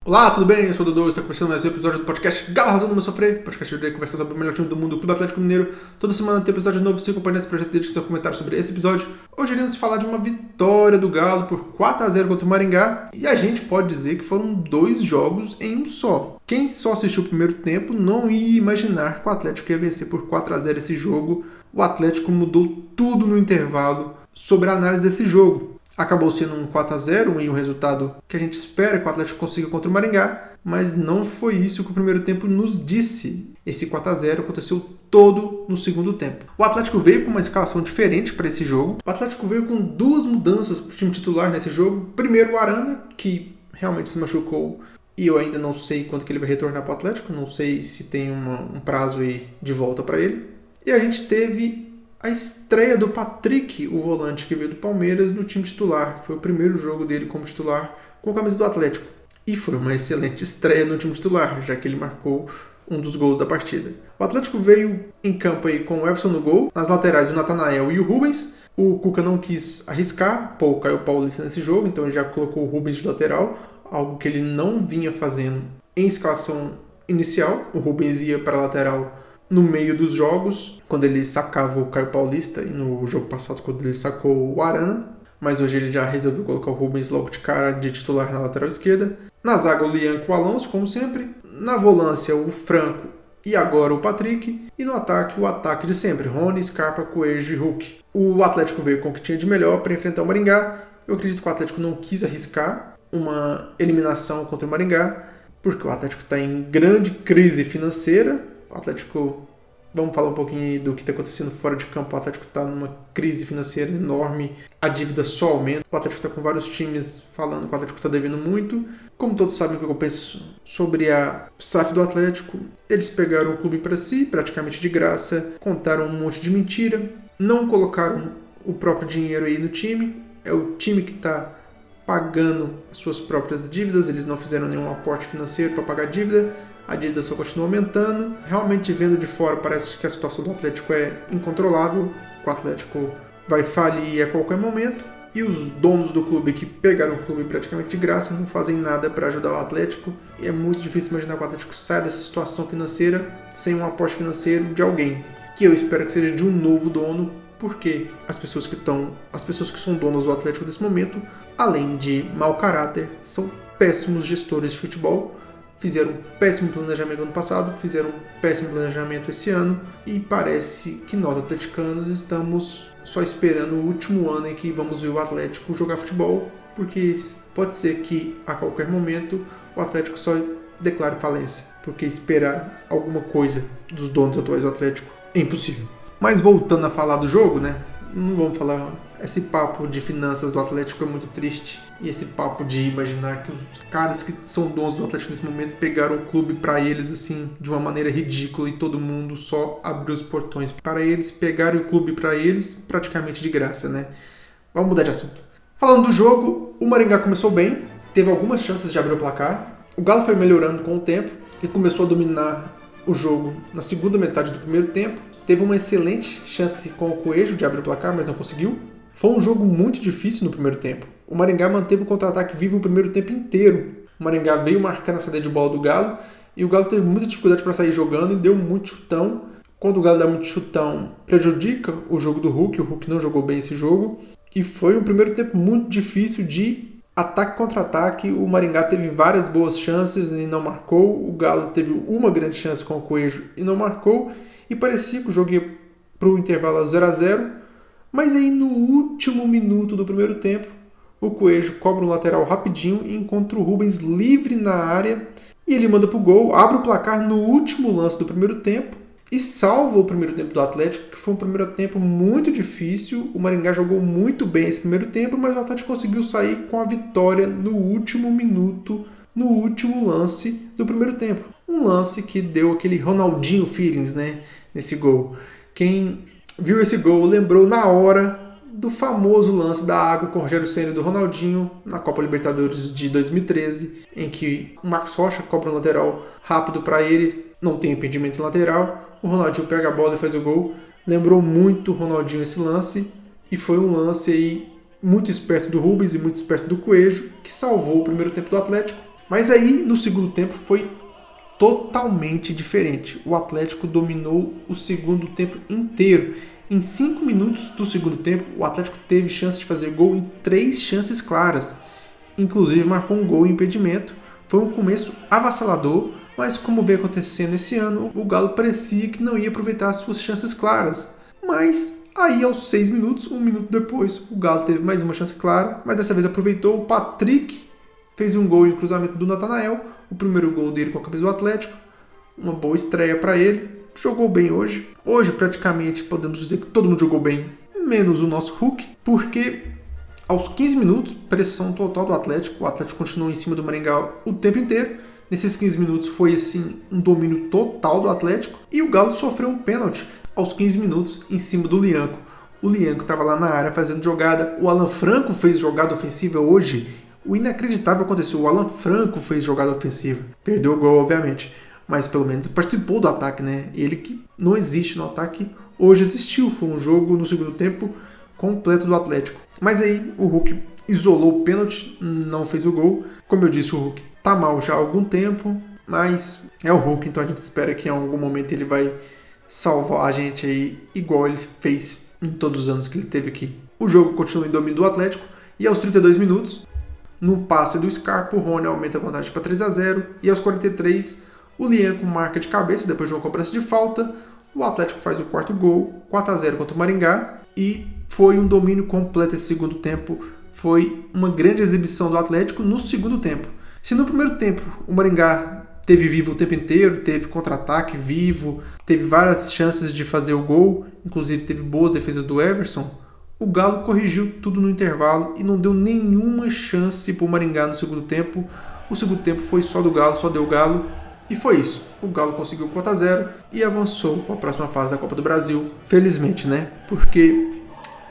Olá, tudo bem? Eu sou o Dodô, está começando mais um episódio do podcast Galo Razão do Meu Sofrer, podcast de conversar sobre o melhor time do mundo, o Clube Atlético Mineiro. Toda semana tem episódio novo, se acompanha esse projeto, deixe seu comentário sobre esse episódio. Hoje iremos falar de uma vitória do Galo por 4-0 contra o Maringá, e a gente pode dizer que foram dois jogos em um só. Quem só assistiu o primeiro tempo não ia imaginar que o Atlético ia vencer por 4-0 esse jogo. O Atlético mudou tudo no intervalo sobre a análise desse jogo. Acabou sendo um 4-0 e um resultado que a gente espera que o Atlético consiga contra o Maringá, mas não foi isso que o primeiro tempo nos disse. Esse 4-0 aconteceu todo no segundo tempo. O Atlético veio com uma escalação diferente para esse jogo. O Atlético veio com duas mudanças para o time titular nesse jogo. Primeiro o Arana, que realmente se machucou e eu ainda não sei quando que ele vai retornar para o Atlético. Não sei se tem um prazo aí de volta para ele. E a gente teve a estreia do Patrick, o volante que veio do Palmeiras, no time titular. Foi o primeiro jogo dele como titular com a camisa do Atlético. E foi uma excelente estreia no time titular, já que ele marcou um dos gols da partida. O Atlético veio em campo aí com o Everson no gol, nas laterais o Natanael e o Rubens. O Cuca não quis arriscar, pô, o Caio Paulista nesse jogo, então ele já colocou o Rubens de lateral, algo que ele não vinha fazendo em escalação inicial. O Rubens ia para a lateral no meio dos jogos, quando ele sacava o Caio Paulista, e no jogo passado quando ele sacou o Arana, mas hoje ele já resolveu colocar o Rubens logo de cara de titular na lateral esquerda. Na zaga o Lian com o Alonso, como sempre. Na volância o Franco e agora o Patrick. E no ataque o ataque de sempre, Rony, Scarpa, Coelho e Hulk. O Atlético veio com o que tinha de melhor para enfrentar o Maringá. Eu acredito que o Atlético não quis arriscar uma eliminação contra o Maringá, porque o Atlético está em grande crise financeira. O Atlético, vamos falar um pouquinho do que está acontecendo fora de campo. O Atlético está numa crise financeira enorme, a dívida só aumenta. O Atlético está com vários times falando que o Atlético está devendo muito. Como todos sabem o que eu penso sobre a SAF do Atlético, eles pegaram o clube para si, praticamente de graça, contaram um monte de mentira, não colocaram o próprio dinheiro aí no time. É o time que está pagando as suas próprias dívidas, eles não fizeram nenhum aporte financeiro para pagar a dívida. A dívida só continua aumentando. Realmente, vendo de fora, parece que a situação do Atlético é incontrolável. O Atlético vai falir a qualquer momento. E os donos do clube, que pegaram o clube praticamente de graça, não fazem nada para ajudar o Atlético. E é muito difícil imaginar que o Atlético saia dessa situação financeira sem um aporte financeiro de alguém. Que eu espero que seja de um novo dono, porque as pessoas que são donas do Atlético nesse momento, além de mau caráter, são péssimos gestores de futebol. Fizeram um péssimo planejamento ano passado, fizeram um péssimo planejamento esse ano, e parece que nós atleticanos estamos só esperando o último ano em que vamos ver o Atlético jogar futebol, porque pode ser que a qualquer momento o Atlético só declare falência, porque esperar alguma coisa dos donos atuais do Atlético é impossível. Mas voltando a falar do jogo, né? Não vamos falar. Esse papo de finanças do Atlético é muito triste. E esse papo de imaginar que os caras que são donos do Atlético nesse momento pegaram o clube para eles assim de uma maneira ridícula e todo mundo só abriu os portões para eles, pegaram o clube para eles praticamente de graça, né? Vamos mudar de assunto. Falando do jogo, o Maringá começou bem, teve algumas chances de abrir o placar. O Galo foi melhorando com o tempo e começou a dominar o jogo na segunda metade do primeiro tempo. Teve uma excelente chance com o Coelho de abrir o placar, mas não conseguiu. Foi um jogo muito difícil no primeiro tempo. O Maringá manteve o contra-ataque vivo o primeiro tempo inteiro. O Maringá veio marcando a saída de bola do Galo e o Galo teve muita dificuldade para sair jogando e deu muito chutão. Quando o Galo dá muito chutão, prejudica o jogo do Hulk. O Hulk não jogou bem esse jogo. E foi um primeiro tempo muito difícil de ataque contra ataque. O Maringá teve várias boas chances e não marcou. O Galo teve uma grande chance com o Coelho e não marcou. E parecia que o jogo ia para o intervalo 0-0. Mas aí no último minuto do primeiro tempo, o Coelho cobra um lateral rapidinho e encontra o Rubens livre na área. E ele manda pro gol, abre o placar no último lance do primeiro tempo e salva o primeiro tempo do Atlético, que foi um primeiro tempo muito difícil. O Maringá jogou muito bem esse primeiro tempo, mas o Atlético conseguiu sair com a vitória no último minuto, no último lance do primeiro tempo. Um lance que deu aquele Ronaldinho feelings, né, nesse gol. Quem viu esse gol lembrou na hora do famoso lance da água com o Rogério Ceni do Ronaldinho na Copa Libertadores de 2013, em que o Marcos Rocha cobra um lateral rápido para ele, não tem impedimento em lateral, o Ronaldinho pega a bola e faz o gol. Lembrou muito o Ronaldinho esse lance, e foi um lance aí muito esperto do Rubens e muito esperto do Coelho, que salvou o primeiro tempo do Atlético. Mas aí, no segundo tempo, foi totalmente diferente. O Atlético dominou o segundo tempo inteiro. Em 5 minutos do segundo tempo, o Atlético teve chance de fazer gol em 3 chances claras. Inclusive marcou um gol em impedimento. Foi um começo avassalador, mas como vem acontecendo esse ano, o Galo parecia que não ia aproveitar as suas chances claras. Mas aí aos 6 minutos, 1 minuto depois, o Galo teve mais uma chance clara, mas dessa vez aproveitou. O Patrick fez um gol em cruzamento do Natanael, o primeiro gol dele com a camisa do Atlético. Uma boa estreia para ele. Jogou bem hoje. Hoje, praticamente, podemos dizer que todo mundo jogou bem, menos o nosso Hulk, porque aos 15 minutos, pressão total do Atlético. O Atlético continuou em cima do Maringá o tempo inteiro. Nesses 15 minutos foi, assim, um domínio total do Atlético. E o Galo sofreu um pênalti aos 15 minutos em cima do Lianco. O Lianco estava lá na área fazendo jogada. O Alan Franco fez jogada ofensiva hoje. O inacreditável aconteceu, o Alan Franco fez jogada ofensiva. Perdeu o gol, obviamente, mas pelo menos participou do ataque, né? Ele que não existe no ataque, hoje existiu. Foi um jogo no segundo tempo completo do Atlético. Mas aí o Hulk isolou o pênalti, não fez o gol. Como eu disse, o Hulk tá mal já há algum tempo, mas é o Hulk, então a gente espera que em algum momento ele vai salvar a gente aí, igual ele fez em todos os anos que ele teve aqui. O jogo continua em domínio do Atlético e aos 32 minutos, num passe do Scarpa, o Rony aumenta a vantagem para 3-0. E aos 43, o Lianco marca de cabeça depois de uma cobrança de falta. O Atlético faz o quarto gol, 4-0 contra o Maringá. E foi um domínio completo esse segundo tempo. Foi uma grande exibição do Atlético no segundo tempo. Se no primeiro tempo o Maringá teve vivo o tempo inteiro, teve contra-ataque vivo, teve várias chances de fazer o gol, inclusive teve boas defesas do Everson, o Galo corrigiu tudo no intervalo e não deu nenhuma chance para o Maringá no segundo tempo. O segundo tempo foi só do Galo, só deu Galo. E foi isso. O Galo conseguiu 4-0 e avançou para a próxima fase da Copa do Brasil. Felizmente, né? Porque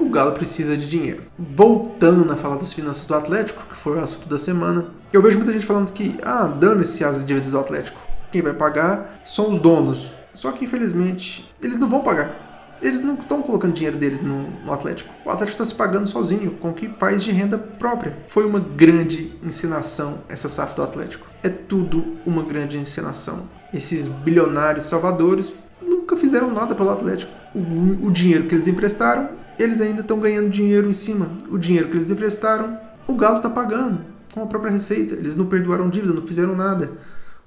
o Galo precisa de dinheiro. Voltando a falar das finanças do Atlético, que foi o assunto da semana, eu vejo muita gente falando que, dane-se as dívidas do Atlético. Quem vai pagar são os donos. Só que, infelizmente, eles não vão pagar. Eles não estão colocando dinheiro deles no Atlético. O Atlético está se pagando sozinho, com o que faz de renda própria. Foi uma grande encenação essa SAF do Atlético. É tudo uma grande encenação. Esses bilionários salvadores nunca fizeram nada pelo Atlético. O dinheiro que eles emprestaram, eles ainda estão ganhando dinheiro em cima. O dinheiro que eles emprestaram, o Galo está pagando com a própria receita. Eles não perdoaram dívida, não fizeram nada.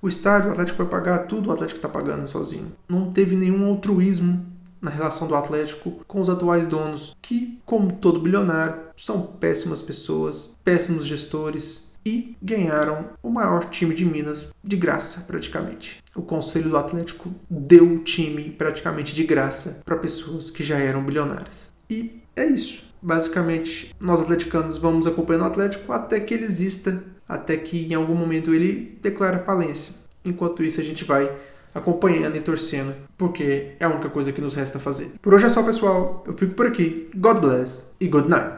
O estádio, o Atlético vai pagar tudo, o Atlético está pagando sozinho. Não teve nenhum altruísmo na relação do Atlético com os atuais donos, que, como todo bilionário, são péssimas pessoas, péssimos gestores e ganharam o maior time de Minas de graça, praticamente. O Conselho do Atlético deu o time praticamente de graça para pessoas que já eram bilionárias. E é isso. Basicamente, nós atleticanos vamos acompanhando o Atlético até que ele exista, até que em algum momento ele declare falência. Enquanto isso, a gente vai acompanhando e torcendo, porque é a única coisa que nos resta fazer. Por hoje é só, pessoal. Eu fico por aqui. God bless e good night.